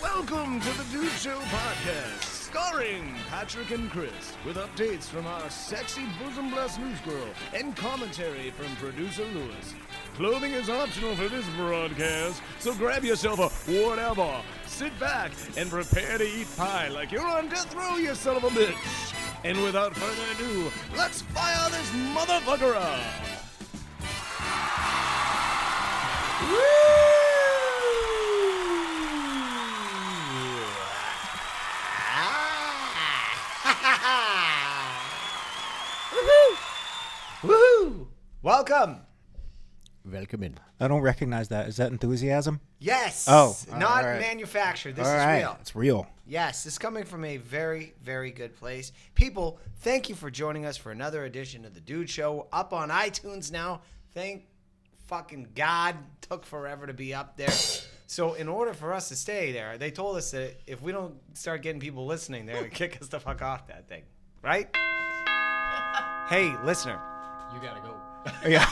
Welcome to the Dude Show podcast, starring Patrick and Chris, with updates from our sexy bosom-blessed news girl and commentary from producer Lewis. Clothing is optional for this broadcast, so grab yourself a whatever, sit back, and prepare to eat pie like you're on death row, you son of a bitch. And without further ado, let's fire this motherfucker up. Woohoo! Welcome. Welcome in. I don't recognize that. Is that enthusiasm? Yes. Oh, not all right. manufactured. This All is right. real. It's real. Yes, it's coming from a very, very good place. People, thank you for joining us for another edition of The Dude Show. Up on iTunes now. Thank fucking God. Took forever to be up there. So in order for us to stay there, they told us that if we don't start getting people listening, they're going to kick us the fuck off that thing. Right? Hey, listener. You gotta go. Yeah.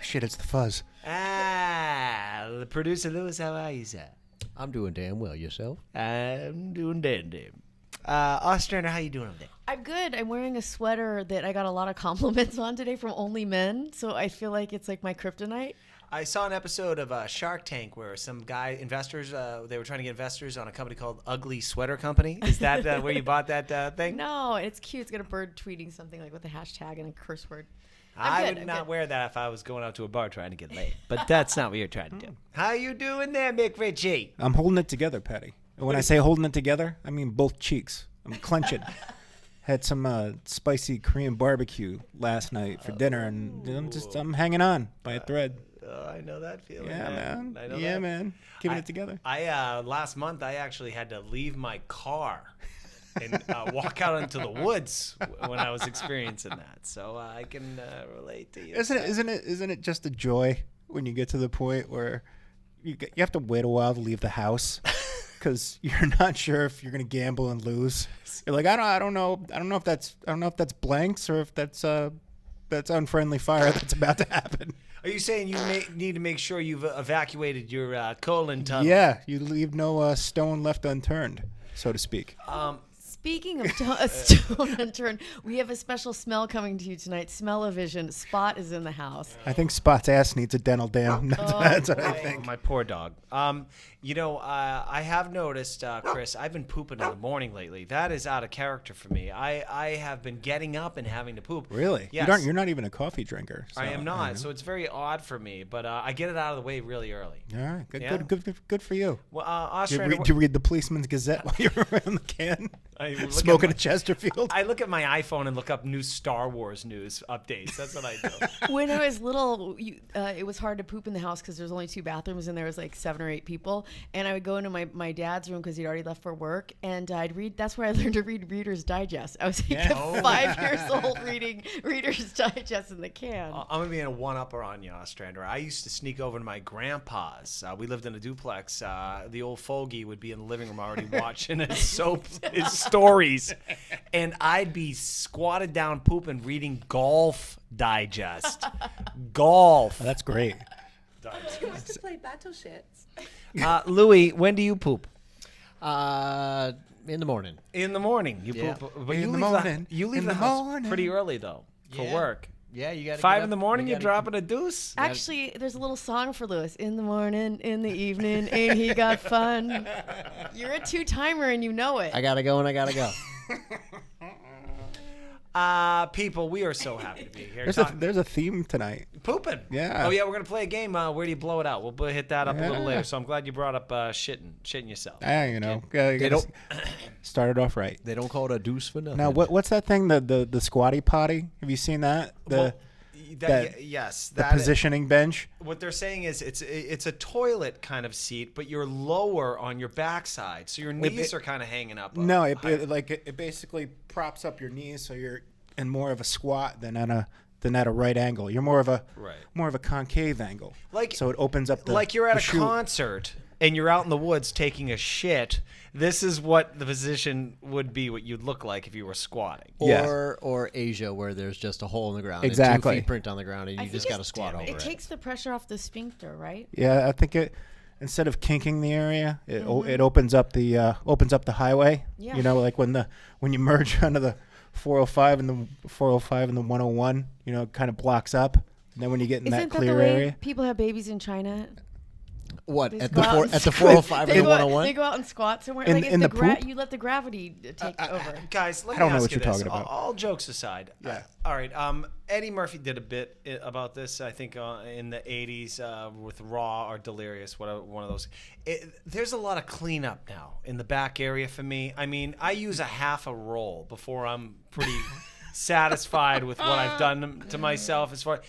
Shit, it's the fuzz. The producer Lewis, how are you, sir? I'm doing damn well. Yourself? I'm doing damn. Ostrander, how you doing over there? I'm good. I'm wearing a sweater that I got a lot of compliments on today from only men, so I feel like it's like my kryptonite. I saw an episode of Shark Tank where some investors, they were trying to get investors on a company called Ugly Sweater Company. Is that where you bought that thing? No, it's cute. It's got a bird tweeting something like with a hashtag and a curse word. I would not wear that if I was going out to a bar trying to get laid. But that's not what you're trying to do. How you doing there, McRitchie? I'm holding it together, Patty. And when I say holding it together, I mean both cheeks. I'm clenching. Had some spicy Korean barbecue last night for dinner, and I'm hanging on by a thread. I know that feeling. Yeah, man. I know Yeah, that. man. Keeping it together. Last month I actually had to leave my car and walk out into the woods when I was experiencing that. So I can relate to you. Isn't it just a joy when you get to the point where you have to wait a while to leave the house because you're not sure if you're gonna gamble and lose. You're like, I don't know if that's blanks or if that's unfriendly fire that's about to happen. Are you saying you need to make sure you've evacuated your colon tunnel? Yeah, you leave no stone left unturned, so to speak. Speaking of stone unturned, we have a special smell coming to you tonight. Smell-o-vision. Spot is in the house. I think Spot's ass needs a dental dam. That's what I think. My poor dog. I have noticed, Chris, I've been pooping in the morning lately. That is out of character for me. I have been getting up and having to poop. Really? Yes. You're not even a coffee drinker. So, I am not, so it's very odd for me. But I get it out of the way really early. All right, Yeah. good for you. Well, Did you read the Policeman's Gazette while you were around the can? Smoking a Chesterfield? I look at my iPhone and look up new Star Wars news updates. That's what I do. When I was little, it was hard to poop in the house because there's only 2 bathrooms and there was like 7 or 8 people. And I would go into my dad's room because he'd already left for work, and I'd read. That's where I learned to read Reader's Digest. I was like 5 years old reading Reader's Digest in the can. I'm gonna be in a one-upper on you, Ostrander. I used to sneak over to my grandpa's. We lived in a duplex. The old fogey would be in the living room already watching his stories, and I'd be squatted down pooping, reading Golf Digest. Golf. Oh, that's great. He wants to play battleships. Louis, when do you poop? In the morning. In the morning. You Yeah. poop. But In you the leave morning. You leave In the the house morning. pretty early though for Yeah. work. Yeah, you gotta 5 in the morning, you're dropping a deuce. Actually, there's a little song for Lewis. In the morning, in the evening, ain't he got fun? You're a 2-timer and you know it. I gotta go and I gotta go. People, we are so happy to be here. There's a theme tonight. Pooping. Yeah. Oh yeah, we're gonna play a game. Where do you blow it out? We'll hit that up a little Yeah. later. So I'm glad you brought up shitting yourself. You gotta start it off right. They don't call it a deuce for nothing. Now, what's that thing? The squatty potty? Have you seen that? Yes. The positioning bench. What they're saying is it's a toilet kind of seat, but you're lower on your backside, so your knees are kind of hanging up. No, it basically props up your knees, so you're in more of a squat than at a right angle. You're more of a concave angle. So it opens up the like you're at a chute. concert and you're out in the woods taking a shit. This is what the position would be, what you'd look like if you were squatting. Or Asia, where there's just a hole in the ground. Exactly. And 2 feet print on the ground, and you just got to squat over it. It takes the pressure off the sphincter, right? Yeah, I think instead of kinking the area, it opens up the highway. Yeah. You know, like when you merge onto the 405 and the 101, you know, it kind of blocks up. And then when you get in Isn't that that clear the way area, people have babies in China? What They at go the out and at the 405 and the 101? They go out and squat somewhere. In- like if in the the poop? you let the gravity take over. Guys, let I me don't know ask what you you're this. talking about. All jokes aside. Yeah. All right. Eddie Murphy did a bit about this, I think, in the 80s with Raw or Delirious, one of those. There's a lot of cleanup now in the back area for me. I mean, I use a half a roll before I'm pretty satisfied with what I've done to myself. As far,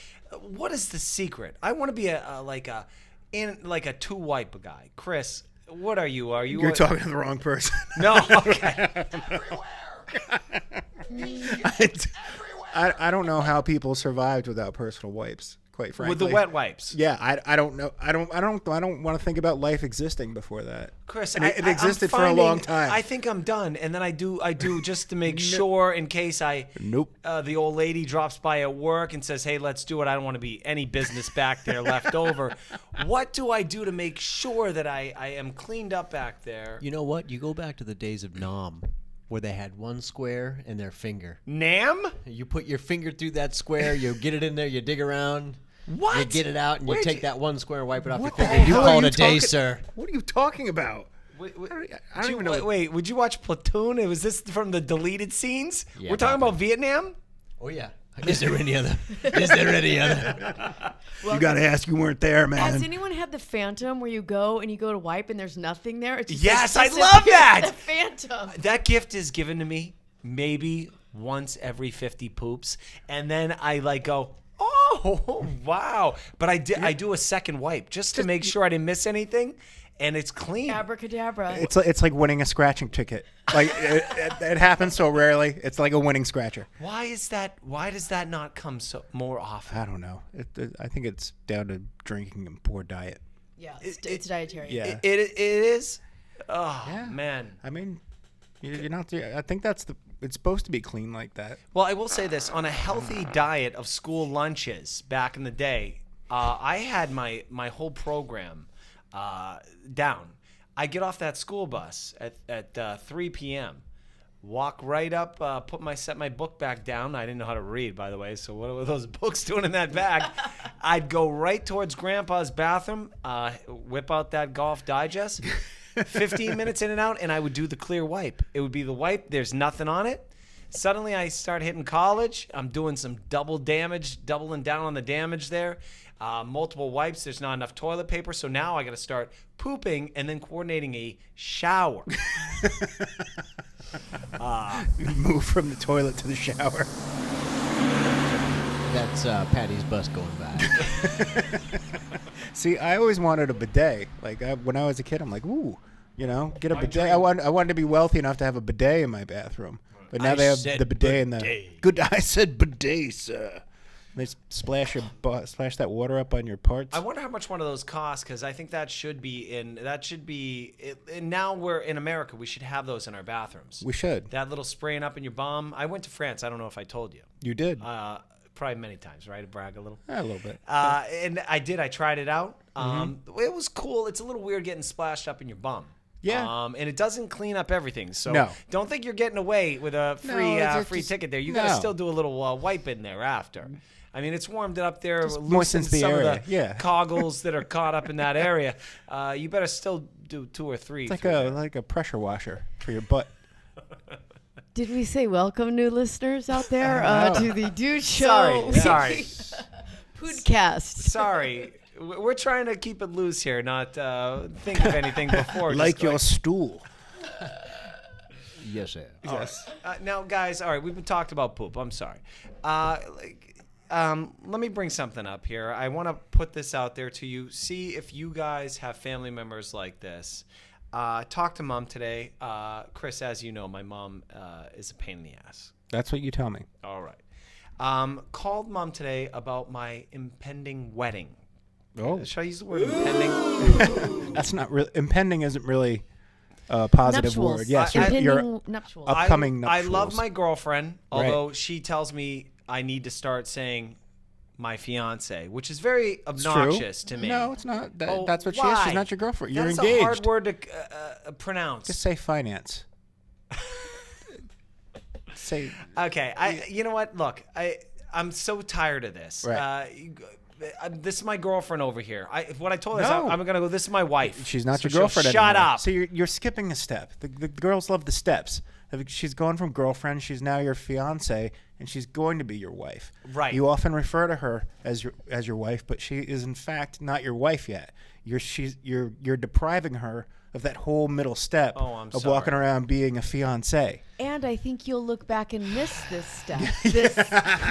what is the secret? I want to be a two-wipe guy. Chris, what are you? Are you? you're talking to the wrong person. No. Okay. I don't know how people survived without personal wipes. Quite frankly, With the wet wipes. Yeah, I don't know. I don't want to think about life existing before that. Chris, And it I'm existed for a long time. I think I'm done, and then I do just to make sure in case Nope. the old lady drops by at work and says, "Hey, let's do it." I don't want to be any business back there left over. What do I do to make sure that I am cleaned up back there? You know what? You go back to the days of Nom, where they had one square in their finger. Nam? You put your finger through that square, you get it in there, you dig around. What? You get it out, and you Where'd take you- that one square and wipe it off your What the finger. You hell call are it you a day, talking- sir. What are you talking about? Wait, I don't even know. Wait, would you watch Platoon? Was this from the deleted scenes? Yeah, We're talking probably. about Vietnam? Oh, yeah. Is there any other? Is there any other? You got to ask. You weren't there, man. Has anyone had the Phantom where you go and you go to wipe and there's nothing there? It's just Yes, like, I love that! The Phantom. That gift is given to me maybe once every 50 poops, and then I go, oh wow! But I do a second wipe just to make sure I didn't miss anything, and it's clean. Abracadabra. It's like winning a scratching ticket. Like it happens so rarely. It's like a winning scratcher. Why is that? Why does that not come more often? I don't know. I think it's down to drinking and poor diet. Yeah, it's dietary. Yeah. It is. Oh Yeah. man. I mean, you're not. I think it's supposed to be clean like that. Well, I will say this: on a healthy diet of school lunches back in the day, I had my whole program down. I get off that school bus at 3 p.m. Walk right up, set my book back down. I didn't know how to read, by the way, so what were those books doing in that bag? I'd go right towards Grandpa's bathroom, whip out that Golf Digest, 15 minutes in and out, and I would do the clear wipe. It would be the wipe. There's nothing on it. Suddenly, I start hitting college. I'm doing some doubling down on the damage there. Multiple wipes. There's not enough toilet paper, so now I got to start pooping and then coordinating a shower. Move from the toilet to the shower. That's Patty's bus going by. See, I always wanted a bidet. Like when I was a kid, I'm like, ooh, get a bidet. I wanted to be wealthy enough to have a bidet in my bathroom. But now they have the bidet in the good. I said bidet, sir. They splash that water up on your parts. I wonder how much one of those costs, because I think that should be and now we're in America, we should have those in our bathrooms. We should. That little spraying up in your bum. I went to France. I don't know if I told you. You did. Probably many times, right? To brag a little. A little bit. And I did. I tried it out. It was cool. It's a little weird getting splashed up in your bum. Yeah. And it doesn't clean up everything. So No. don't think you're getting away with a free just- ticket there. You got to still do a little wipe in there after. I mean, it's warmed it up there, loosened moistens the some area. of the Yeah. coggles that are caught up in that area. You better still do 2 or 3. It's like a pressure washer for your butt. Did we say welcome, new listeners out there, to the Dude Show? Sorry. Podcast. Sorry. We're trying to keep it loose here, not think of anything before. Like your stool. Yes, sir. Yes. Now, guys, all right, we've been talked about poop. I'm sorry. Let me bring something up here. I want to put this out there to you. See if you guys have family members like this. Talk to Mom today. Chris, as you know, my mom is a pain in the ass. That's what you tell me. All right. Called Mom today about my impending wedding. Oh. Should I use the word impending? That's not really. Impending isn't really a positive Nuptials. word. Yes, Impending you're nuptials. upcoming I nuptials. love my girlfriend, although she tells me I need to start saying my fiance, which is very obnoxious to me. No, it's not. Oh, That's what she is. why? She's not your girlfriend. You're That's engaged. a hard word to pronounce. Just say finance. Say Okay, you know what? Look, I'm so tired of this. Right. This is my girlfriend over here. What I told her is No. I'm gonna go. This is my wife. she's not So your girlfriend she'll anymore. Shut up. So you're skipping a step. The girls love the steps. She's gone from girlfriend. She's now your fiance, and she's going to be your wife. Right. You often refer to her as your wife, but she is in fact not your wife yet. You're depriving her of that whole middle step I'm of sorry. walking around being a fiance. And I think you'll look back and miss this step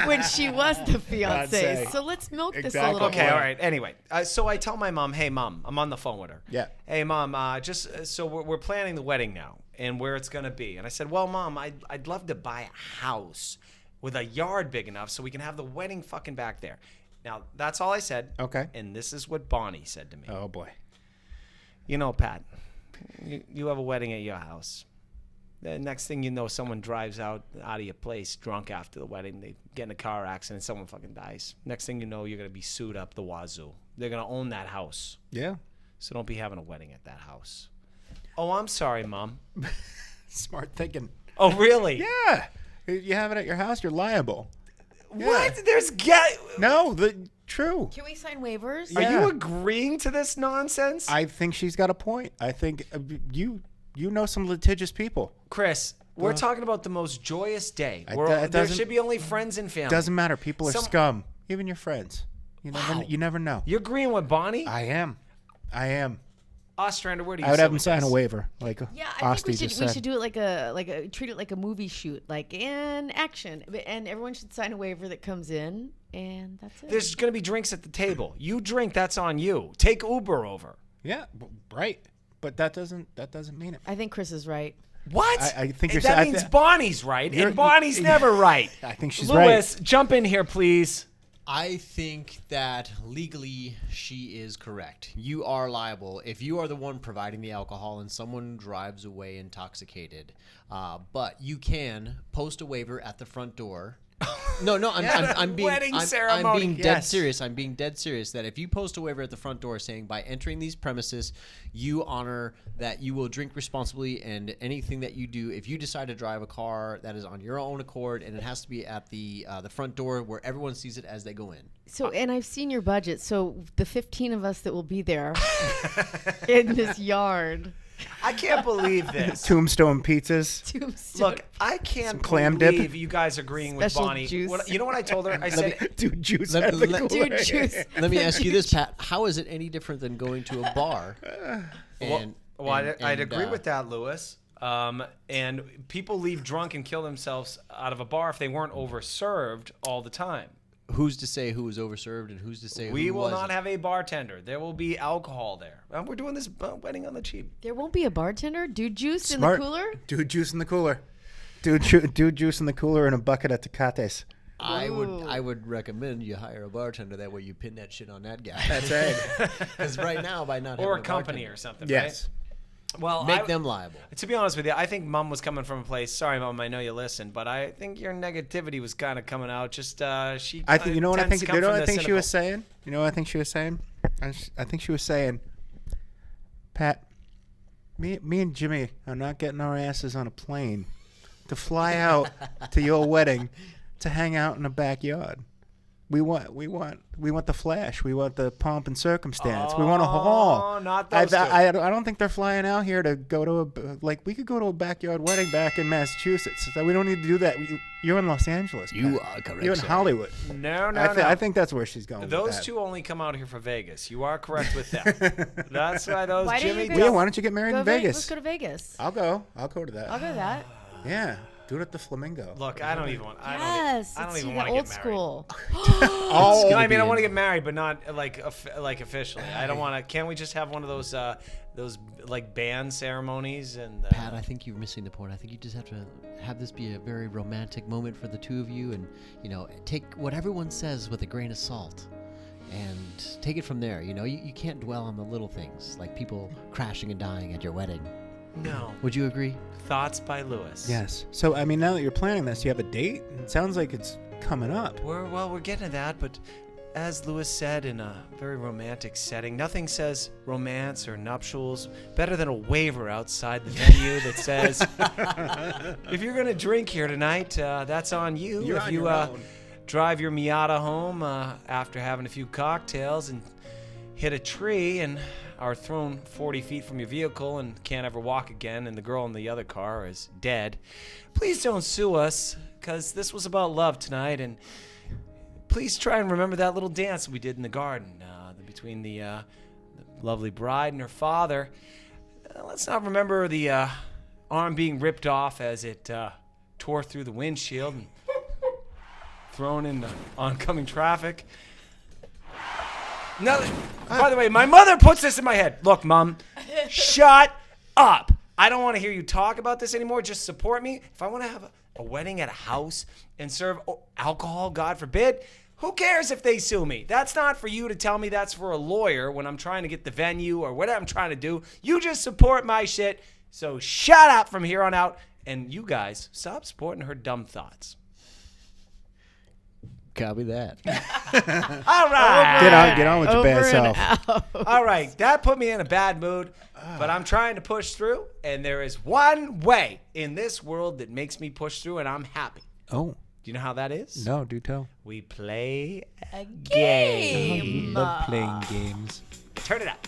when she was the fiance. Fiance. So let's milk this a Exactly. little Okay, more. all right. Anyway, so I tell my mom, hey, Mom, I'm on the phone with her. Yeah. Hey, Mom, so we're planning the wedding now and where it's going to be. And I said, well, Mom, I'd love to buy a house with a yard big enough so we can have the wedding fucking back there. Now, that's all I said. Okay. And this is what Bonnie said to me. Oh boy. You know, Pat, you have a wedding at your house. The next thing you know, someone drives out of your place drunk after the wedding. They get in a car accident. Someone fucking dies. Next thing you know, you're going to be sued up the wazoo. They're going to own that house. Yeah. So don't be having a wedding at that house. Oh, I'm sorry, Mom. Smart thinking. Oh, really? Yeah. You have it at your house, you're liable. What? There's No, true. Can we sign waivers? Are Yeah. you agreeing to this nonsense? I think she's got a point. I think you know some litigious people. Chris, we're talking about the most joyous day. It There doesn't- should be only friends and family. Doesn't matter. People are Some- scum. Even your friends. You never know. You agreeing with Bonnie? I am. Ostrander, where do you I would sit have him with sign this? a waiver, like Yeah, I Osti think just we said. should do it like a treat it like a movie shoot, like in action, and everyone should sign a waiver that comes in, and that's it. There's going to be drinks at the table. You drink, that's on you. Take Uber over. Yeah, right. But that doesn't mean it. I think Chris is right. What? I think you're that saying- means Bonnie's right, You're- and Bonnie's never right. I think she's Lewis, jump in here, please. I think that legally she is correct. You are liable if you are the one providing the alcohol and someone drives away intoxicated. But you can post a waiver at the front door. No, I'm being wedding I'm ceremony. being dead Yes. serious. I'm being dead serious that if you post a waiver at the front door saying by entering these premises, you honor that you will drink responsibly and anything that you do, if you decide to drive a car that is on your own accord and it has to be at the front door where everyone sees it as they go in. So, and I've seen your budget. So the 15 of us that will be there in this yard. I can't believe this. Tombstone pizzas. Tombstone. Look, I can't clam dip. believe you guys agreeing with Special Bonnie. juice. You know what I told her? I said, Dude, juice. Let- out of the let- cooler. Dude, juice. Let me ask you this, Pat. How is it any different than going to a bar? I'd agree with that, Lewis. And people leave drunk and kill themselves out of a bar if they weren't overserved all the time. Who's to say who was overserved and who's to say We who will wasn't? not have a bartender. There will be alcohol there. We're doing this wedding on the cheap. There won't be a bartender? Dude juice Smart. in the cooler? Dude, juice in the cooler. Dude, juice in the cooler and a bucket of Tecates. I would recommend you hire a bartender. That way you pin that shit on that guy. That's right. Because right now, by not Or a having company bartender, or something, Yes. right? Well, make them liable. To be honest with you, I think Mom was coming from a place. Sorry, Mom, I know you listen, but I think your negativity was kind of coming out. Just she. I think you know what I tends think. to You know come what I from think the she was cynical. saying. You know what I think she was saying. I think she was saying, Pat, me and Jimmy are not getting our asses on a plane to fly out to your wedding to hang out in the backyard. We want the flash. We want the pomp and circumstance. We want a hall. Oh, not those two. I don't think they're flying out here to go to we could go to a backyard wedding back in Massachusetts. So we don't need to do that. You're in Los Angeles. You Pat. are correct, You're in sir. Hollywood. No. I think that's where she's going. Those with that. two only come out here for Vegas. You are correct with that. That's why those Why don't Jimmy. you Well, yeah, why don't you get married in Vegas? Let's go to Vegas. I'll go to that. I'll go to that. Yeah, do it at the Flamingo. Look, I don't even want. Yes. I don't let's even do want the to old get married. school. Oh, No, I mean, I be want to in- get married, but not like officially. I don't want to. Can't we just have one of those like band ceremonies and? Pat, I think you're missing the point. I think you just have to have this be a very romantic moment for the two of you, and take what everyone says with a grain of salt, and take it from there. You can't dwell on the little things like people crashing and dying at your wedding. No. Would you agree? Thoughts by Lewis. yes. So I mean, now that you're planning this, you have a date. It sounds like it's coming up. We're getting to that, but as Lewis said in a very romantic setting, nothing says romance or nuptials better than a waiver outside the venue that says, if you're going to drink here tonight, that's on you. You're if on you your own. drive your Miata home after having a few cocktails and hit a tree and are thrown 40 feet from your vehicle and can't ever walk again, and the girl in the other car is dead, please don't sue us, because this was about love tonight, and please try and remember that little dance we did in the garden between the lovely bride and her father. Let's not remember the arm being ripped off as it tore through the windshield and thrown in the oncoming traffic. No, by the way, my mother puts this in my head. Look, Mom, shut up. I don't want to hear you talk about this anymore. Just support me. If I want to have a wedding at a house and serve alcohol, God forbid, who cares if they sue me? That's not for you to tell me. That's for a lawyer when I'm trying to get the venue or whatever I'm trying to do. You just support my shit. So shut up from here on out. And you guys, stop supporting her dumb thoughts. Copy that. All right. Get on with your bad self. All right. That put me in a bad mood, but I'm trying to push through. And there is one way in this world that makes me push through, and I'm happy. Oh, Do you know how that is? no, do tell. We play a Game. Love playing games. Turn it up.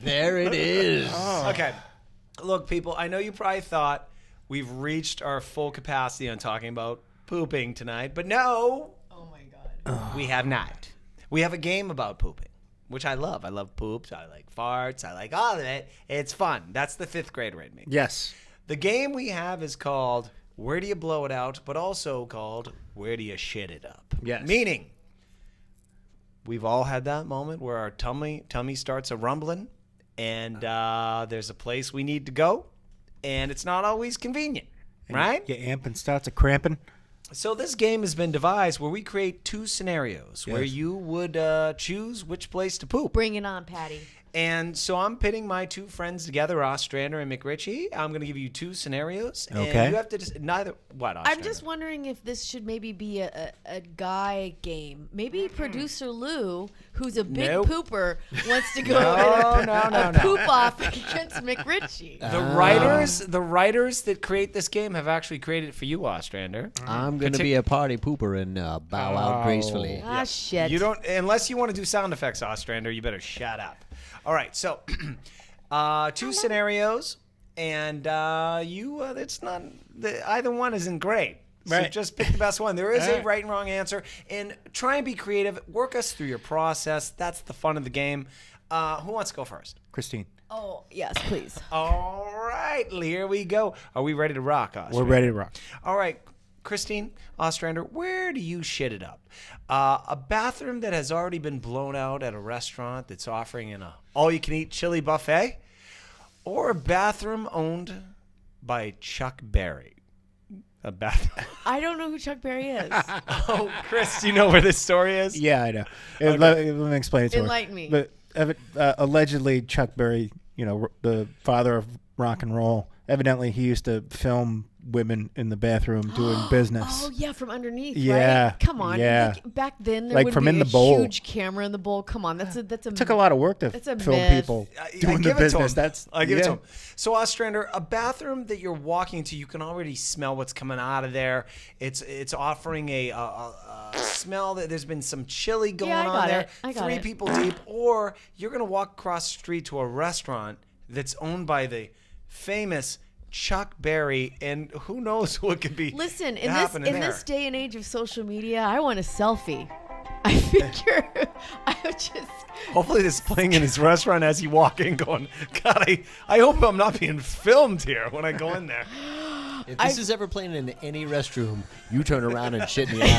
There it is. Okay. Look, people, I know you probably thought we've reached our full capacity on talking about pooping tonight, but no, Oh my god. we have not. We have a game about pooping, which I love. I love poops. I like farts. I like all of it. It's fun. That's the 5th grader in me. Yes. The game we have is called Where Do You Blow It Out, but also called Where Do You Shit It Up? Yes. Meaning, we've all had that moment where our tummy starts a rumbling, and there's a place we need to go, and it's not always convenient, right? Your amp and starts a cramping. So this game has been devised where we create 2 scenarios where Yes. you would choose which place to poop. Bring it on, Patty. And so I'm pitting my 2 friends together, Ostrander and McRitchie. I'm going to give you 2 scenarios. And Okay. you have to just neither. What, Ostrander? I'm just wondering if this should maybe be a guy game. Maybe producer Lou, who's a big Nope. pooper, wants to go No. poop off against McRitchie. The writers that create this game have actually created it for you, Ostrander. I'm going to be a party pooper and bow out gracefully. Ah, shit. You don't, unless you want to do sound effects, Ostrander, you better shut up. All right, so 2 scenarios, and it's not, either one isn't great. So Right. just pick the best one. There is a right and wrong answer, and try and be creative. Work us through your process. That's the fun of the game. Who wants to go first? Christine, Oh, yes, please. All right, here we go. Are we ready to rock, Ostrander? we're ready to rock. All right, Christine Ostrander, where do you shit it up? A bathroom that has already been blown out at a restaurant that's offering an all-you-can-eat chili buffet, or a bathroom owned by Chuck Berry? A bathroom. I don't know who Chuck Berry is. Oh, Chris, do you know where this story is? Yeah, I know. Let me explain it to Enlighten me. But allegedly, Chuck Berry, the father of rock and roll, evidently he used to film women in the bathroom doing business. Oh yeah, from underneath. Yeah, right? Come on. yeah. Like, back then, there Like would from be in a the bowl. huge camera in the bowl. Come on, that's a It took a lot of work to That's a film myth. people I doing the give it to business. him. I give it to yeah. him. So, Ostrander, a bathroom that you're walking to, you can already smell what's coming out of there. It's offering a smell that there's been some chili going Yeah, I on got there. it. I got 3 it. people deep. Or you're going to walk across the street to a restaurant that's owned by the famous Chuck Berry, and who knows what could be Listen, in happening there. this day and age of social media, I want a selfie. I figure I would just. Hopefully this is playing in his restaurant as you walk in going, God, I hope I'm not being filmed here when I go in there. If this is ever playing in any restroom, you turn around and shit in the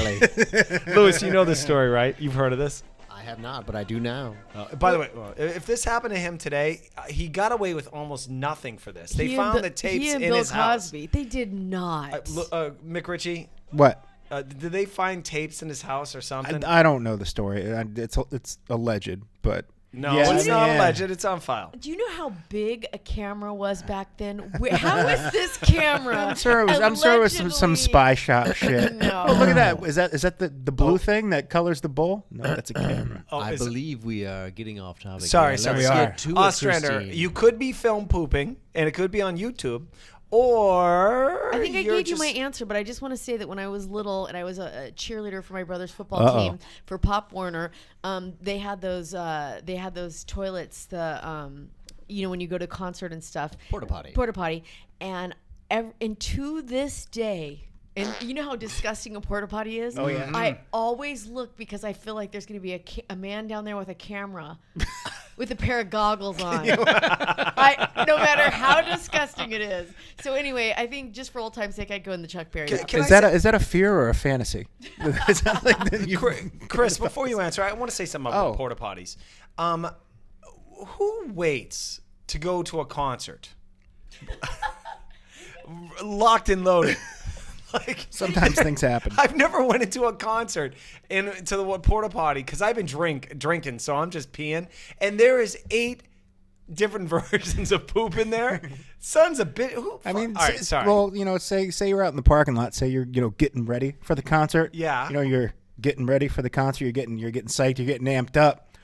alley. Lewis, you know this story, right? You've heard of this? I have not, but I do now. By the way, if this happened to him today, he got away with almost nothing for this. They found the tapes he and in Bill his house. Cosby. They did not. McRitchie, What? did they find tapes in his house or something? I don't know the story. It's alleged, but no, yeah, it's not yeah. alleged. It's on file. Do you know how big a camera was back then? How is this camera? I'm sure it was some spy shop shit. No. Oh, look at that. Is that the blue thing that colors the bowl? No, that's a camera. I believe we are getting off topic. Sorry, here. we Let's are. get to it, Ostrander, Christine. you could be film pooping, and it could be on YouTube, or I think I you're gave you just- my answer, but I just want to say that when I was little and I was a cheerleader for my brother's football team for Pop Warner, they had those toilets. When you go to concert and stuff, porta potty, and to this day. And you know how disgusting a porta potty is? Oh, yeah. I always look because I feel like there's going to be a man down there with a camera with a pair of goggles on. No matter how disgusting it is. So anyway, I think just for old time's sake, I'd go in the Chuck Berry. Is that a fear or a fantasy? Is that like Chris, before you answer, I want to say something about porta potties. Who waits to go to a concert? Locked and loaded. Like, sometimes things happen. I've never went into a concert to the porta potty because I've been drinking, so I'm just peeing, and there is 8 different versions of poop in there. Son's a bit. I mean, all right, sorry. Well, say you're out in the parking lot. Say you're getting ready for the concert. Yeah. You're getting ready for the concert. You're getting psyched. You're getting amped up.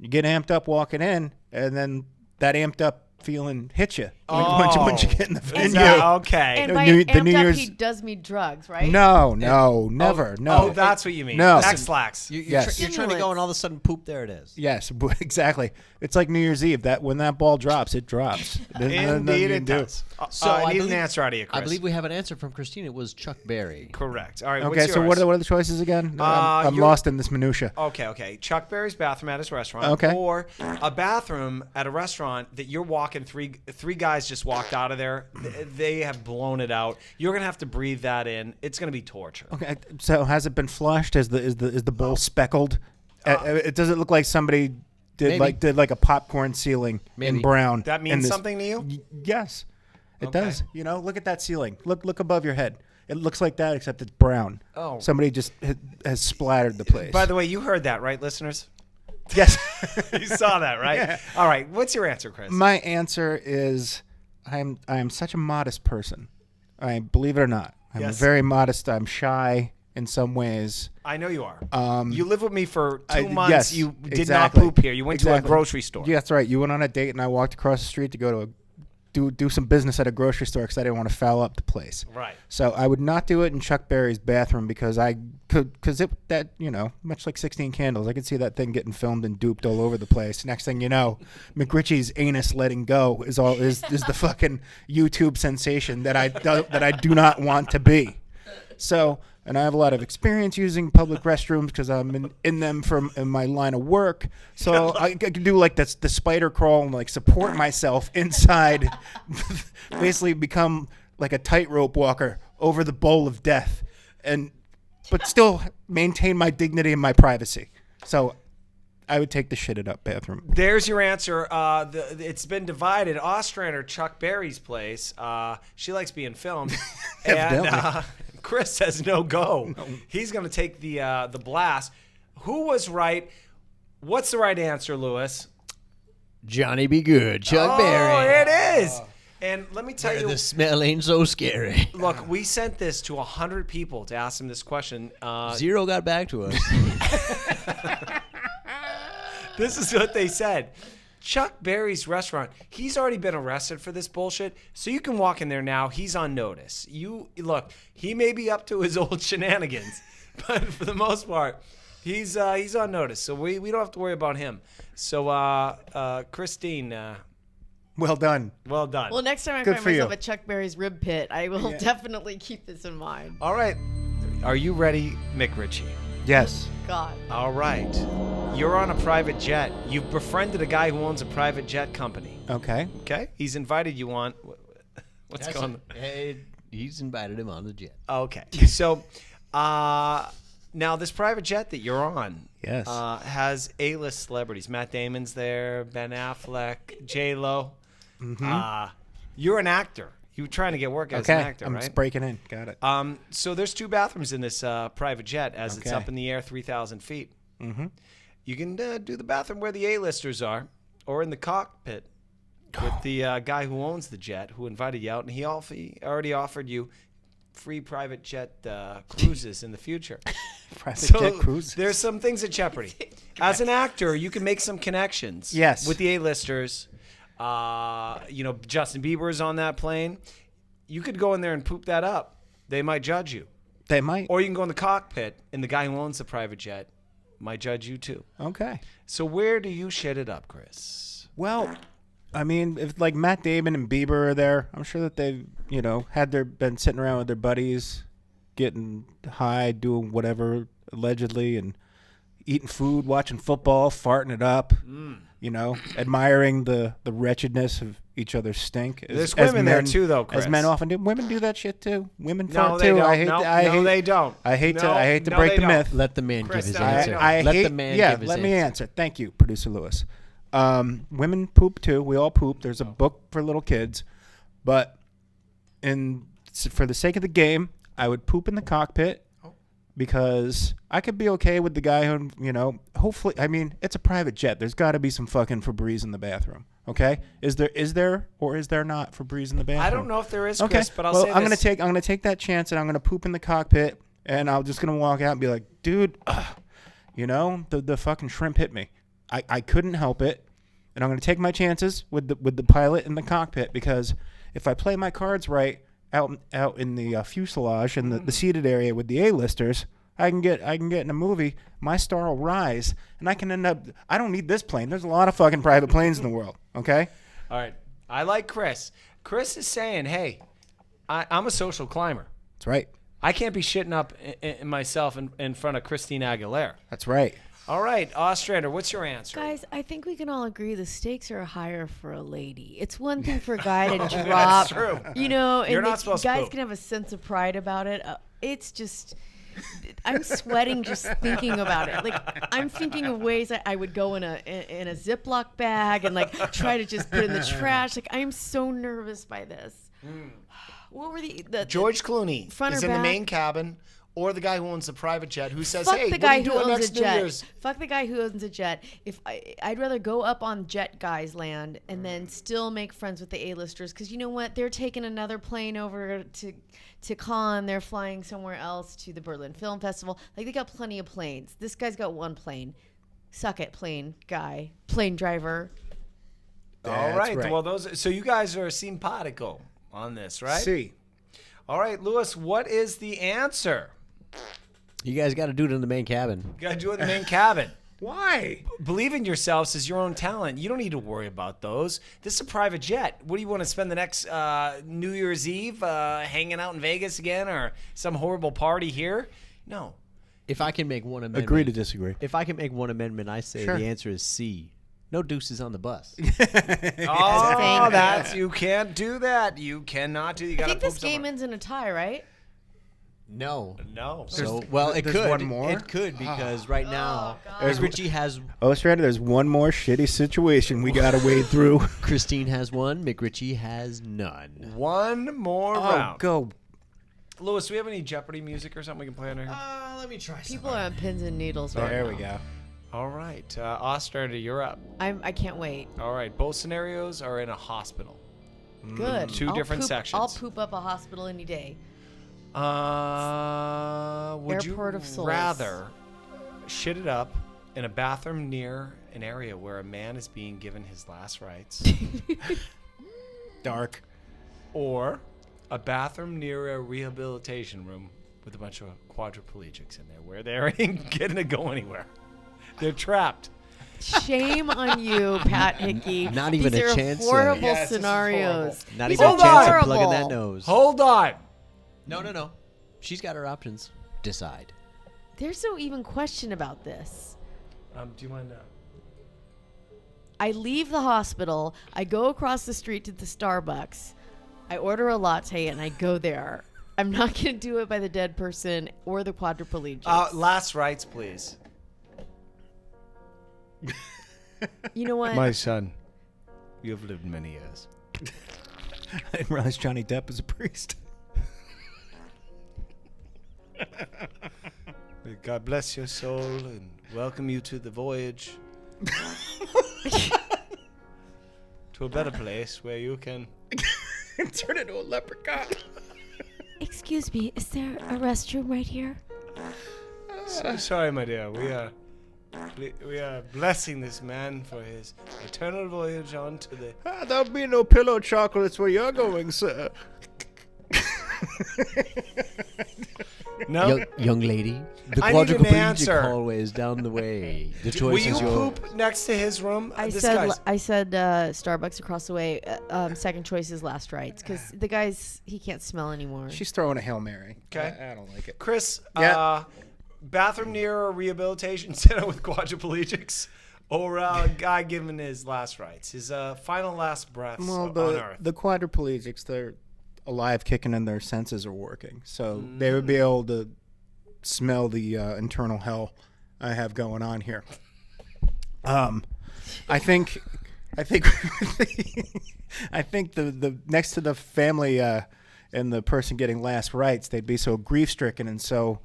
You get amped up walking in, and then that amped up feeling hits you once you get in the venue. Okay. And The by New amped up, Year's- he does me drugs, right? No, never. No. Oh, that's what you mean. No. X-Lax. You're Yes. trying to go, and all of a sudden, poop, there it is. Yes, exactly. It's like New Year's Eve. When that ball drops, it drops. There's nothing Indeed, you it can do. does. So I need believe- an answer out of you, Chris. I believe we have an answer from Christine. It was Chuck Berry. Correct. All right. Okay, what's so yours? what are the choices again? I'm you're- lost in this minutia. Okay. Chuck Berry's bathroom at his restaurant. Okay. Or a bathroom at a restaurant that you're walking. Three guys just walked out of there. They have blown it out. You're gonna have to breathe that in. It's gonna be torture. Okay, so has it been flushed? Is the bowl speckled? It does it look like somebody did like a popcorn ceiling in brown? That means something to you? Yes, it Okay. does. Look at that ceiling. Look above your head. It looks like that, except it's brown. Oh. Somebody just has splattered the place. By the way, you heard that, right, listeners? yes. You saw that, right? Yeah. All right. What's your answer, Chris? My answer is I am such a modest person. I believe it or not. I'm Yes. very modest. I'm shy in some ways. I know you are. You lived with me for 2 months. Yes, You did exactly. not poop here. You went to a Exactly. grocery store. Yeah, that's right. You went on a date, and I walked across the street to go to do some business at a grocery store because I didn't want to foul up the place. Right. So I would not do it in Chuck Berry's bathroom because much like 16 Candles, I could see that thing getting filmed and duped all over the place. Next thing you know, McRitchie's anus letting go is the fucking YouTube sensation that I do not want to be. So, and I have a lot of experience using public restrooms because I'm in them in my line of work. So I can do like the spider crawl and like support myself inside, basically become like a tightrope walker over the bowl of death, but still maintain my dignity and my privacy. So I would take the shitted up bathroom. There's your answer. It's been divided. Ostrander, Chuck Berry's place. She likes being filmed. And Evidently. Chris says no go. He's going to take the blast. Who was right? What's the right answer, Lewis? Johnny Be Good, Chuck Oh, Berry. it is. And let me tell Where you. the smell ain't so scary. Look, we sent this to 100 people to ask them this question. Zero got back to us. This is what they said. Chuck Berry's restaurant, he's already been arrested for this bullshit, so you can walk in there now. He's on notice. Look, he may be up to his old shenanigans, but for the most part, he's on notice, so we don't have to worry about him. So, Christine, Well done. well done. Well, next time I Good find for myself you. at Chuck Berry's rib pit, I will definitely keep this in mind. All right. Are you ready, McRitchie? Yes. God. All right. You're on a private jet. You've befriended a guy who owns a private jet company. Okay. Okay? He's invited you on. What's going on? Hey, He's invited him on the jet. Okay. So, now this private jet that you're on, Yes. has A-list celebrities. Matt Damon's there, Ben Affleck, J-Lo. You're an actor. You're trying to get work as an actor, I'm right? just breaking in. Got it. So there's 2 bathrooms in this private jet as it's Okay. up in the air 3,000 feet. Mm-hmm. You can do the bathroom where the A-listers are, or in the cockpit with the guy who owns the jet, who invited you out, and he already offered you free private jet cruises in the future. Private So jet cruise. there's some things at jeopardy. As an actor, you can make some connections. Yes. With the A-listers. Justin Bieber is on that plane. You could go in there and poop that up. They might judge you. They might. Or you can go in the cockpit, and the guy who owns the private jet might judge you too. Okay. So where do you shit it up, Chris? Well, I mean, if like Matt Damon and Bieber are there, I'm sure that they've, been sitting around with their buddies, getting high, doing whatever allegedly, and eating food, watching football, farting it up, admiring the wretchedness of each other's stink. There's women there too, though, Chris. As men often do. Women do that shit too. Women No, fart they too. don't. I hate. No, I no, hate. they don't. I hate to. No, I hate to no, break they the don't. myth. Let the man Chris, give his I answer. Let the man give his let me answer. answer. Thank you, producer Lewis. Women poop too. We all poop. There's a book for little kids, but for the sake of the game, I would poop in the cockpit because I could be okay with the guy who, hopefully, I mean, it's a private jet. There's got to be some fucking Febreze in the bathroom. Okay, is there or is there not Febreze in the bathroom? I don't know if there is, Okay, Chris, but I'll well, say I'm this. gonna take that chance and I'm gonna poop in the cockpit and I'm just gonna walk out and be like, dude, the fucking shrimp hit me. I couldn't help it, and I'm gonna take my chances with the pilot in the cockpit because if I play my cards right out in the fuselage and the seated area with the A-listers, I can get in a movie. My star will rise, and I can end up. I don't need this plane. There's a lot of fucking private planes in the world. Okay. All right. I like Chris. Chris is saying, hey, I'm a social climber. That's right. I can't be shitting up in myself in front of Christina Aguilera. That's right. All right, Ostrander, what's your answer? Guys, I think we can all agree the stakes are higher for a lady. It's one thing for a guy to drop, true. and You're not supposed to guys poop. can have a sense of pride about it. It's just, I'm sweating just thinking about it. Like I'm thinking of ways I would go in a Ziploc bag and like try to just put it in the trash. Like I'm so nervous by this. What were the George Clooney front or is in the back? main cabin, or the guy who owns the private jet who says, Fuck hey, the what guy are you who doing owns next a New jet. Year's? Fuck the guy who owns a jet. I'd rather go up on jet guys land and then still make friends with the A-listers because you know what? They're taking another plane over to Cannes. They're flying somewhere else to the Berlin Film Festival. Like they got plenty of planes. This guy's got one plane. Suck it, plane guy, plane driver. All right. right. Well, so you guys are simpatico on this, right? See. All right, Lewis, what is the answer? You guys got to do it in the main cabin. You got to do it in the main cabin. Why? Believe in yourselves as your own talent. You don't need to worry about those. This is a private jet. What do you want to spend the next New Year's Eve hanging out in Vegas again or some horrible party here? No. If I can make one amendment. Agree to disagree. If I can make one amendment, I say Sure. the answer is C. No deuces on the bus. Oh, you can't do that. You cannot do. You I got to think poop this game somewhere. ends in a tie, right? No. No. So, well, it there's could. one more? It could because right now, God. McRitchie has Ostrander, there's one more shitty situation we got to wade through. Christine has one. McRitchie has none. One more Oh, round. go. Lewis, do we have any Jeopardy music or something we can play under here? Let me try. People are on pins and needles right There now. we go. All right. Ostrander, you're up. I can't wait. All right. Both scenarios are in a hospital. Good. Two different sections. I'll poop up a hospital any day. Would Airport you of Souls. rather shit it up in a bathroom near an area where a man is being given his last rites, Dark. or a bathroom near a rehabilitation room with a bunch of quadriplegics in there where they ain't getting to go anywhere? They're trapped. Shame on you, Pat Hickey. Not even These a are chance to- horrible Yes, this is scenarios. Not These even are a chance on. of plugging that horrible. nose. Hold on. No. She's got her options. Decide. There's no even question about this. Do you mind? I leave the hospital. I go across the street to the Starbucks. I order a latte and I go there. I'm not going to do it by the dead person or the quadriplegic. Last rites, please. You know what? My son, you have lived many years. I didn't realize Johnny Depp is a priest. May God bless your soul and welcome you to the voyage. To a better place where you can Turn into a leprechaun. Excuse me, is there a restroom right here? So sorry, my dear. We are blessing this man for his eternal voyage on to the... There'll be no pillow chocolates where you're going, sir. No? Young lady, the I need an quadriplegic answer. hallway is down the way. The Will choice you is yours. poop next to his room? I This said guy's- Starbucks across the way. Second choice is last rites because the guy's he can't smell anymore. She's throwing a Hail Mary. Okay. I don't like it. Chris, Yeah. bathroom near a rehabilitation center with quadriplegics, or a guy giving his last rites, his final last breaths Well, on Earth. the quadriplegics, they're alive, kicking, and their senses are working. So they would be able to smell the internal hell I have going on here. I think I think the next to the family and the person getting last rites, they'd be so grief stricken, and so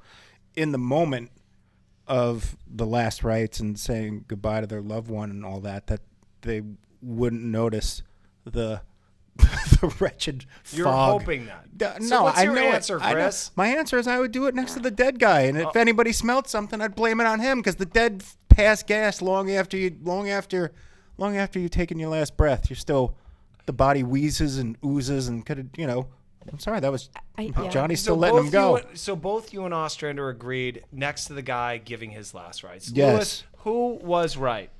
in the moment of the last rites and saying goodbye to their loved one and all that, that they wouldn't notice the the wretched You're fog. hoping that. No, So what's I your know answer, it. I know. Chris? My answer is I would do it next to the dead guy, and if anybody smelled something, I'd blame it on him because the dead pass gas long after you've taken your last breath. You're still, the body wheezes and oozes and could have, I'm sorry, that was yeah. Johnny's still letting him go. So both you and Ostrander agreed next to the guy giving his last rites. Yes. Lewis, who was right?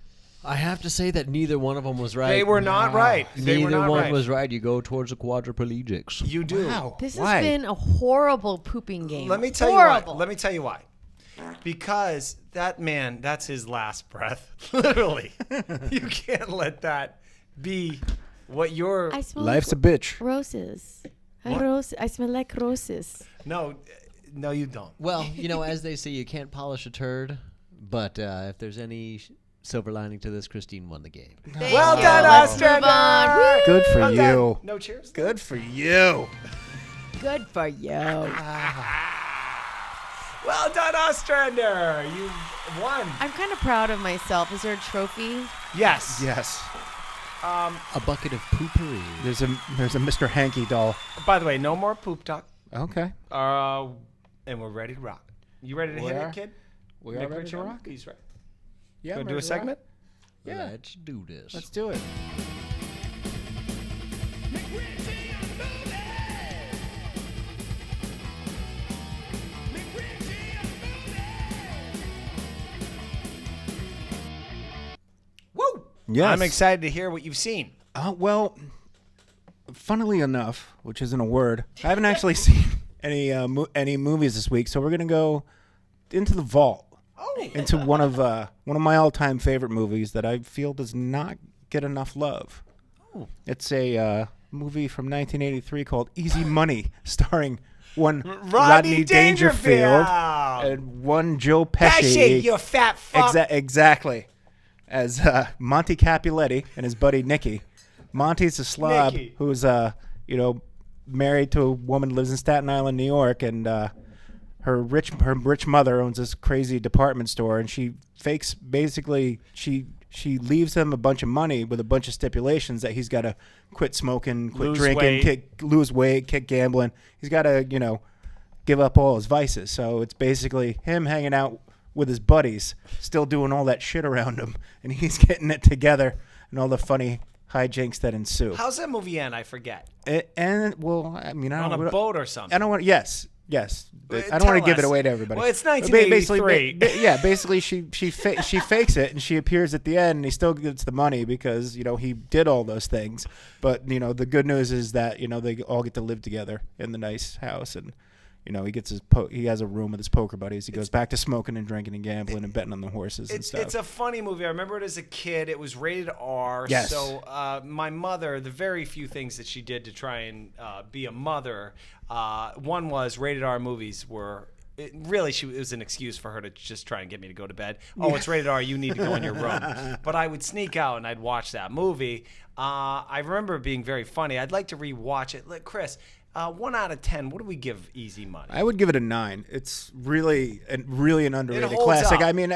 I have to say that neither one of them was right. They were not right. They Neither were not one right. was right. You go towards the quadriplegics. You do. Wow. This Why? has been a horrible pooping game. Let me tell horrible. you why. Let me tell you why. Because that man, that's his last breath. Literally. You can't let that be what you're... I smell Life's a like bitch. roses. What? I smell like roses. No, you don't. Well, as they say, you can't polish a turd, but if there's any silver lining to this, Christine won the game. Thank Well you. done, Let's move Ostrander. on. Woo! Good for Well you. done. No cheers? Good for you. Good for you. Well done, Ostrander. You won. I'm kind of proud of myself. Is there a trophy? Yes. Yes. A bucket of poopery. There's a Mr. Hanky doll. By the way, no more poop talk. Okay. And we're ready to rock. You ready to We hit are. it, kid? We are ready to McRitchie? rock. He's right. Yeah. Gonna I'm do a ready to rock. segment? Yeah. Let's do this. Let's do it. Woo! Yes. I'm excited to hear what you've seen. Well, funnily enough, which isn't a word, I haven't actually seen any movies this week, so we're gonna go into the vault, into one of my all-time favorite movies that I feel does not get enough love. It's a movie from 1983 called Easy Money, starring one Rodney Dangerfield and one Joe Pesci. Pesci, you fat fuck. Exactly. As Monty Capuletti and his buddy Nicky. Monty's a slob Nicky. who's married to a woman who lives in Staten Island, New York, and her rich mother owns this crazy department store, and she fakes she leaves him a bunch of money with a bunch of stipulations that he's got to quit smoking, quit Lose drinking, weight. lose weight, kick gambling. He's got to give up all his vices. So it's basically him hanging out with his buddies, still doing all that shit around him, and he's getting it together and all the funny hijinks that ensue. How's that movie end? I forget. I mean, I On don't a boat or something. I don't want. Yes. I don't Tell want to give us. it away to everybody. Well, it's But 1983. Basically, she fakes it, and she appears at the end, and he still gets the money because he did all those things. But the good news is that they all get to live together in the nice house, and You know, he gets he has a room with his poker buddies. He goes back to smoking and drinking and gambling and betting on the horses and stuff. It's a funny movie. I remember it as a kid. It was rated R. Yes. So my mother, the very few things that she did to try and be a mother, one was rated R movies were. It was an excuse for her to just try and get me to go to bed. Oh, it's rated R. You need to go in your room. But I would sneak out and I'd watch that movie. I remember it being very funny. I'd like to rewatch it. Like, Chris, 1 out of 10. What do we give Easy Money? I would give it a 9. It's really an underrated holds classic. up. I mean,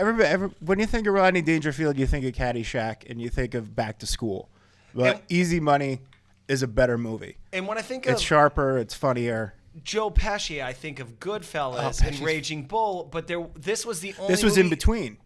when you think of Rodney Dangerfield, you think of Caddyshack and you think of Back to School. But Easy Money is a better movie. And when I think It's of sharper. It's funnier. Joe Pesci, I think of Goodfellas and Raging Bull, but this was the only This was movie, in between.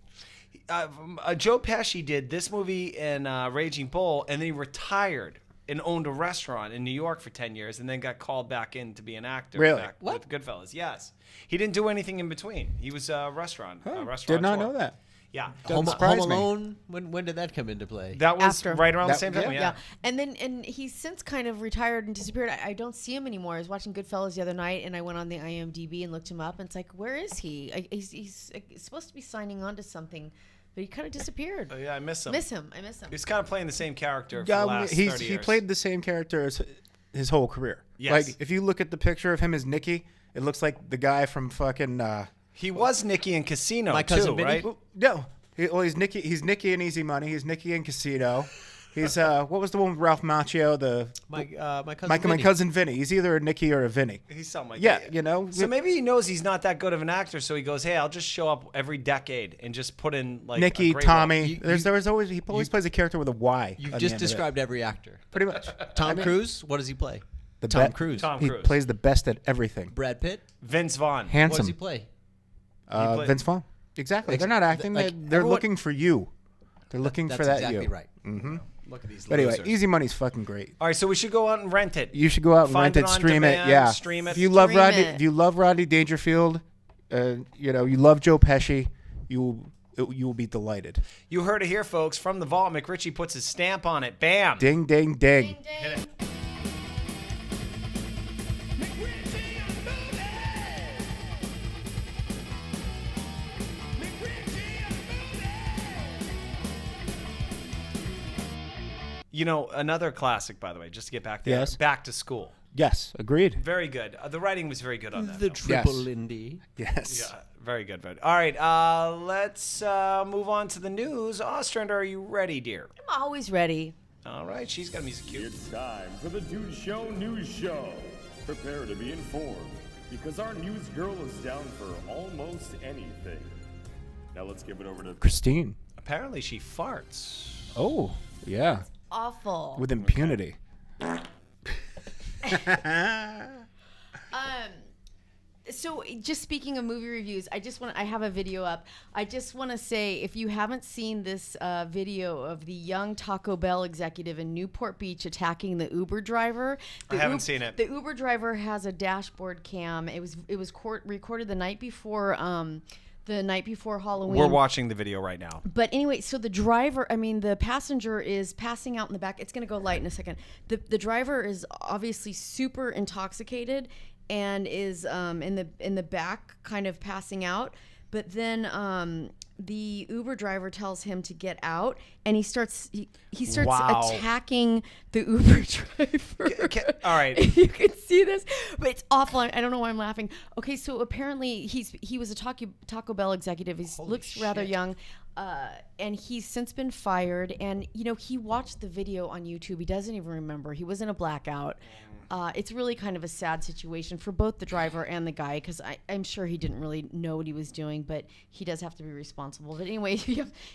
Joe Pesci did this movie and Raging Bull, and then he retired and owned a restaurant in New York for 10 years and then got called back in to be an actor. Really? With Goodfellas, yes. He didn't do anything in between. He was a restaurant. Did not know that. Yeah. Home surprise me. Alone. When did that come into play? That was After. right around the That- same time. yeah. Yeah. And he's since kind of retired and disappeared. I don't see him anymore. I was watching Goodfellas the other night, and I went on the IMDb and looked him up, and it's like, where is he? He's supposed to be signing on to something, but he kind of disappeared. Oh, yeah, I miss him. I miss him. He was kind of playing the same character for the last 30 years. He played the same character as his whole career. Yes. Like, if you look at the picture of him as Nicky, it looks like the guy from fucking... He was Nicky in Casino, My Cousin too, Vinny? right? No. He's Nicky. He's Nicky in Easy Money. He's Nicky in Casino. He's what was the one with Ralph Macchio? My cousin. My Vinny. cousin Vinny. He's either a Nicky or a Vinny. He's something like Yeah, that. you know. So maybe he knows he's not that good of an actor, so he goes, "Hey, I'll just show up every decade and just put in like Nicky, a great Tommy. role." There's always he always plays a character with a Y. You on the just end of it. described every actor. Pretty much. Tom Cruise. What does he play? The Tom be- Cruise. Tom He Cruise. plays the best at everything. Brad Pitt. Vince Vaughn. What does Handsome. he play? play- Vince Vaughn. Exactly. They're not acting. like, they're everyone- looking for you. They're looking That's for that exactly you. right. Look at these But anyway, losers. Easy Money's fucking great. All right, so we should go out and rent it. You should go out and Find rent it, on stream demand, it. Yeah. stream it. If you love Stream Rodney, it. if you love Rodney Dangerfield, you know, you love Joe Pesci, you will be delighted. You heard it here, folks. From the vault, McRitchie puts his stamp on it. Bam. Ding, ding, ding. Hit it. You know, another classic, by the way, just to get back there. Yes. Back to School. Yes, agreed. Very good. The writing was very good on that. The film. triple Yes. Lindy. Yes. Yeah, very good. All right, let's move on to the news. Ostrander, are you ready, dear? I'm always ready. All right, she's got music cue. It's time for the Dude Show News Show. Prepare to be informed, because our news girl is down for almost anything. Now let's give it over to Christine. Apparently, she farts. Oh, yeah. Awful. With impunity. So just speaking of movie reviews, I have a video up. I just want to say, if you haven't seen this video of the young Taco Bell executive in Newport Beach attacking the Uber driver. I haven't seen it. The Uber driver has a dashboard cam. It was recorded the night before Halloween. We're watching the video right now. But anyway, so the passenger is passing out in the back. It's going to go light in a second. The driver is obviously super intoxicated and is in the back kind of passing out. But then the Uber driver tells him to get out, and he starts Wow. attacking the Uber driver. All right. You can see this, but it's awful. I don't know why I'm laughing. Okay, so apparently he was a Taco Bell executive. He looks rather young, and he's since been fired. And he watched the video on YouTube. He doesn't even remember. He was in a blackout. It's really kind of a sad situation for both the driver and the guy, because I'm sure he didn't really know what he was doing, but he does have to be responsible. But anyway,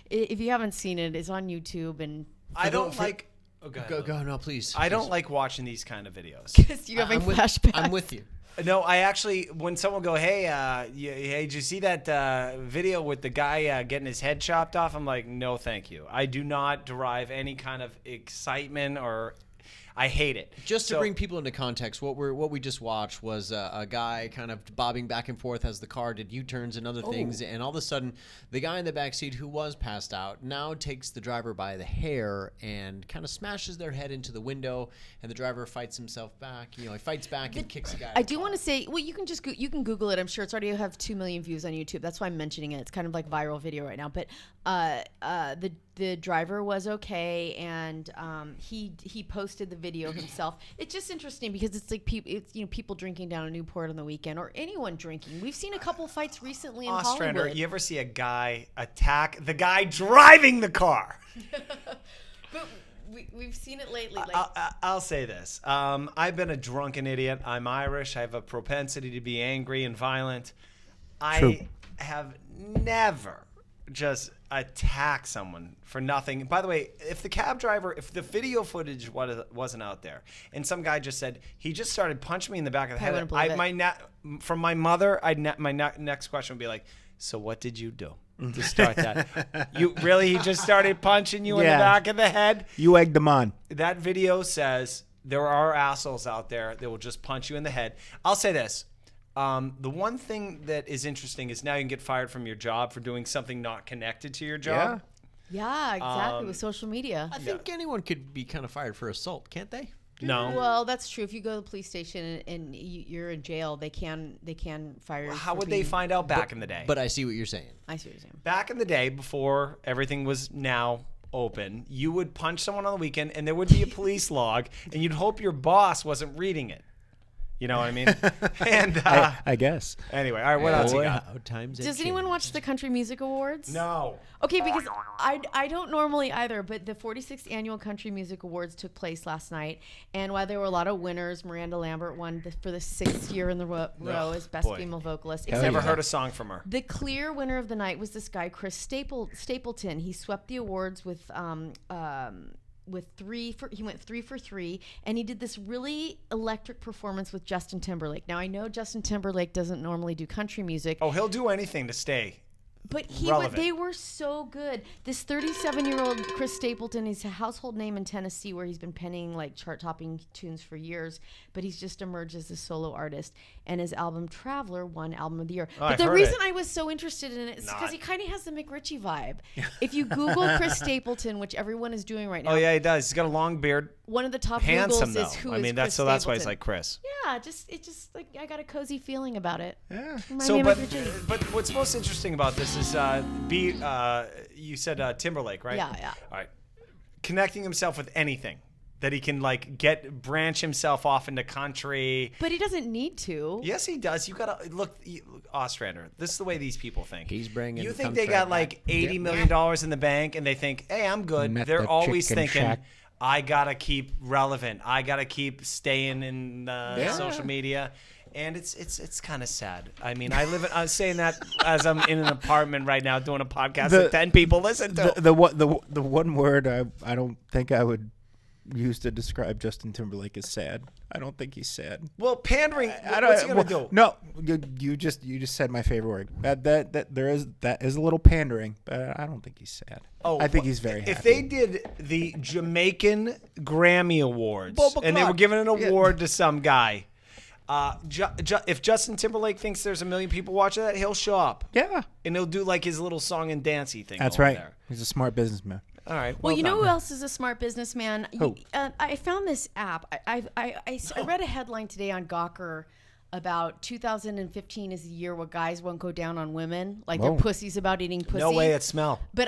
if you haven't seen it, it's on YouTube. And I don't like. Oh, go ahead. Go no, please. I don't like watching these kind of videos. because you're having I'm with, flashbacks. I'm with you. No, I actually, when someone go, hey, did you see that video with the guy getting his head chopped off? I'm like, no, thank you. I do not derive any kind of excitement or. I hate it. Just to bring people into context, what we just watched was a guy kind of bobbing back and forth as the car did U-turns and other things, and all of a sudden, the guy in the backseat who was passed out now takes the driver by the hair and kind of smashes their head into the window, and the driver fights himself back. He fights back and kicks the guy. I do want to say, well, you can just you can Google it. I'm sure it's already have 2 million views on YouTube. That's why I'm mentioning it. It's kind of like viral video right now. But the driver was okay, and he posted the video himself. It's just interesting because it's like people drinking down a Newport on the weekend, or anyone drinking. We've seen a couple fights recently in Ostrander, Hollywood. you ever see a guy attack the guy driving the car? But we've seen it lately. I'll say this. I've been a drunken idiot. I'm Irish. I have a propensity to be angry and violent. I have never just attacked someone for nothing. By the way, if the video footage wasn't out there, and some guy just said he just started punching me in the back of the head, from my mother, my next question would be like, so what did you do to start that? He just started punching you in the back of the head? You egged them on. That video says there are assholes out there that will just punch you in the head. I'll say this. The one thing that is interesting is now you can get fired from your job for doing something not connected to your job. Yeah, exactly. With social media. I think anyone could be kind of fired for assault, can't they? No. Well, that's true. If you go to the police station and you're in jail, they can fire you. How would they find out back in the day? But I see what you're saying. I see what you're saying. Back in the day, before everything was now open, you would punch someone on the weekend, and there would be a police log, and you'd hope your boss wasn't reading it. You know what I mean? And I guess. Anyway, all right, what else you got? Does anyone watch the Country Music Awards? No. Okay, because I don't normally either, but the 46th Annual Country Music Awards took place last night, and while there were a lot of winners, Miranda Lambert won for the 6th year in the row as Best Female Vocalist. I've never heard a song from her. The clear winner of the night was this guy, Chris Stapleton. He swept the awards with he went 3 for 3, and he did this really electric performance with Justin Timberlake. Now I know Justin Timberlake doesn't normally do country music. Oh, he'll do anything to stay. But they were so good. This 37-year-old Chris Stapleton, he's a household name in Tennessee where he's been penning like chart-topping tunes for years, but he's just emerged as a solo artist. And his album Traveler won Album of the Year. But the reason I was so interested in it is because he kind of has the McRitchie vibe. If you Google Chris Stapleton, which everyone is doing right now. Oh yeah, he does. He's got a long beard. One of the top Handsome, Googles though. is who I mean, is Chris that's why he's Stapleton. like Chris. Yeah, it just like I got a cozy feeling about it. Yeah. But what's most interesting about this is you said Timberlake, right? Yeah. All right. Connecting himself with anything that he can branch himself off into country. But he doesn't need to. Yes, he does. You gotta look, Ostrander. This is the way these people think. He's bringing. You think they got $80 million in the bank and they think, "Hey, I'm good." They're always thinking, "I gotta keep relevant. I gotta keep staying in social media." And it's kind of sad. I mean, I'm saying that as I'm in an apartment right now doing a podcast that 10 people listen to. The one word I don't think I would use to describe Justin Timberlake is sad. I don't think he's sad. Well, pandering. What's he gonna do? No, you just said my favorite word. That is a little pandering, but I don't think he's sad. Oh, I think he's very happy. If they did the Jamaican Grammy Awards and they Clark. were giving an award to some guy. If Justin Timberlake thinks there's 1 million people watching that, he'll show up. Yeah. And he'll do his little song and dancey thing. That's over right. There. He's a smart businessman. All right. Well, you know done. who else is a smart businessman? Who? I found this app. I read a headline today on Gawker about 2015 is the year where guys won't go down on women, like they're pussies about eating pussy. No way it smell. But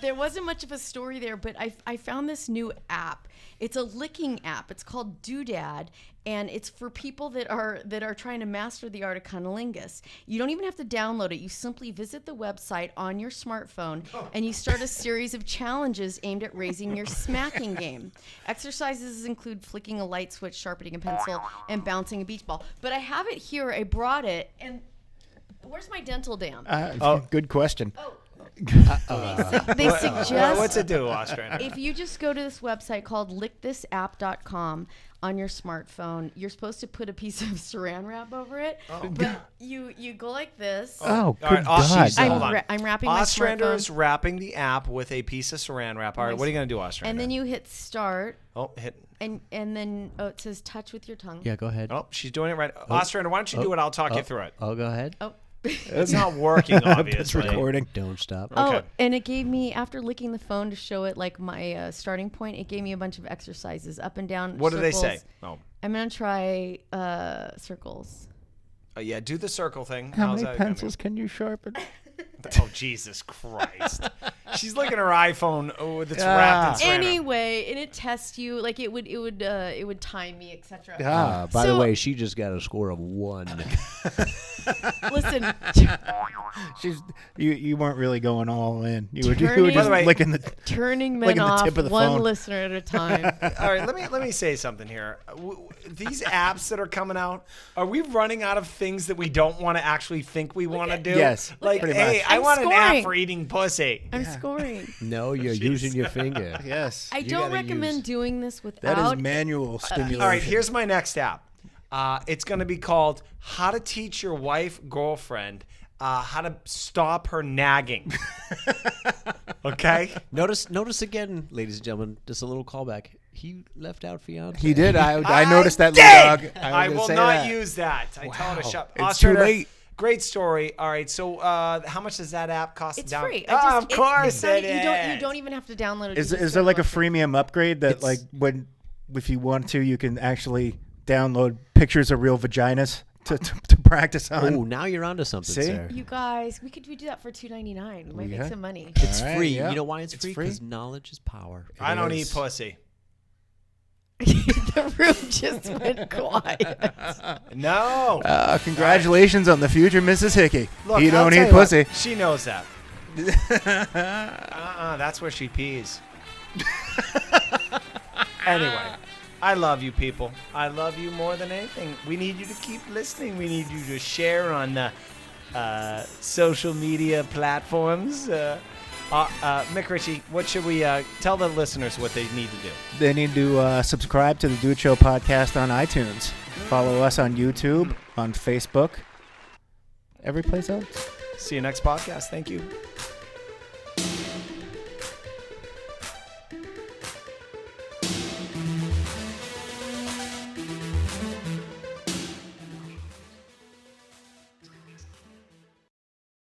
there wasn't much of a story there, but I found this new app. It's a licking app. It's called Doodad, and it's for people that are trying to master the art of cunnilingus. You don't even have to download it. You simply visit the website on your smartphone, and you start a series of challenges aimed at raising your smacking game. Exercises include flicking a light switch, sharpening a pencil, and bouncing a beach ball. But I have it here. I brought it, and where's my dental dam? Good question. They suggest What's it do, Australia? if you just go to this website called lickthisapp.com, on your smartphone. You're supposed to put a piece of Saran wrap over it, but you go like this. Oh, All good right, God. hold on. I'm wrapping my Ostrander smartphone. is wrapping the app with a piece of Saran wrap. All right, what are you going to do, Ostrander? And then you hit start, hit. and then it says touch with your tongue. Yeah, go ahead. Oh, she's doing it right. Ostrander, why don't you do it? I'll talk you through it. Oh, go ahead. Oh. It's not working, obviously. It's recording. Don't stop. Okay. Oh, and it gave me, after licking the phone to show it like my starting point, it gave me a bunch of exercises, up and down. What do they circles. say? Oh. I'm going to try circles. Yeah, do the circle thing. How How's many that gonna pencils can you sharpen? Oh, Jesus Christ. She's looking at her iPhone that's wrapped in Saran wrap. Anyway, and it tests you, like it would time me, etc. By the So- way, she just got a score of 1. Listen, You weren't really going all in. You were Turning- just By the way- licking the. turning Like men in the off tip of the one phone. listener at a time. All right, let me say something here. These apps that are coming out, are we running out of things that we don't want to actually think we want to do? Yes, Like, pretty hey, much. I I'm want an app scoring. for eating pussy. I'm scoring. No, you're using your finger. Yes. I You don't gotta recommend use- doing this That without. is manual stimulation. All right, here's my next app. It's going to be called How to Teach Your Wife, Girlfriend, How to Stop Her Nagging. Okay? Notice again, ladies and gentlemen, just a little callback. He left out Fiance. He did. I noticed that, did! little dog. I was will gonna not say that. use that. I tell her to shut. It's Ostrander, too late. Great story. All right, so how much does that app cost? It's down? free. Of course it's not, it You is. don't even have to download it. Is You just there go like a to the website. freemium upgrade that like when if you want to you can actually download pictures of real vaginas to practice on? Oh, now you're onto something, See? sir. You guys, we could do that for $2.99. We might make Yeah. some money. It's All right, free. yeah. You know why it's It's free? free. Because knowledge is power. I don't eat is. pussy. The room just went quiet. No. Congratulations on the future, Mrs. Hickey. Look, you I'll don't tell eat you what, pussy. she knows that. That's where she pees. Anyway, I love you people. I love you more than anything. We need you to keep listening. We need you to share on the social media platforms. McRitchie, what should we tell the listeners what they need to do? They need to subscribe to the Dude Show podcast on iTunes. Follow us on YouTube, on Facebook, every place else. See you next podcast. Thank you.